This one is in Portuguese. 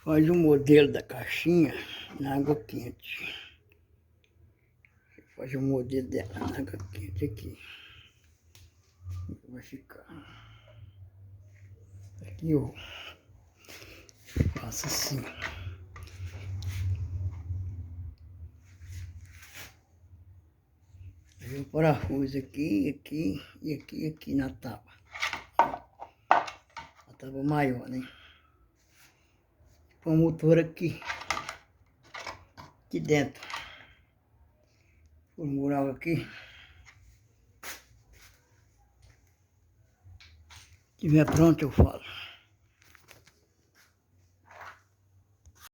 Faz o modelo da caixinha na água quente. Faz o modelo dela na água quente aqui. Vai ficar. Aqui eu faço assim. Aí o parafuso aqui, aqui e aqui, aqui na tábua. A tábua maior, né? Põe o motor aqui. Aqui dentro. O mural aqui. Se tiver pronto eu falo.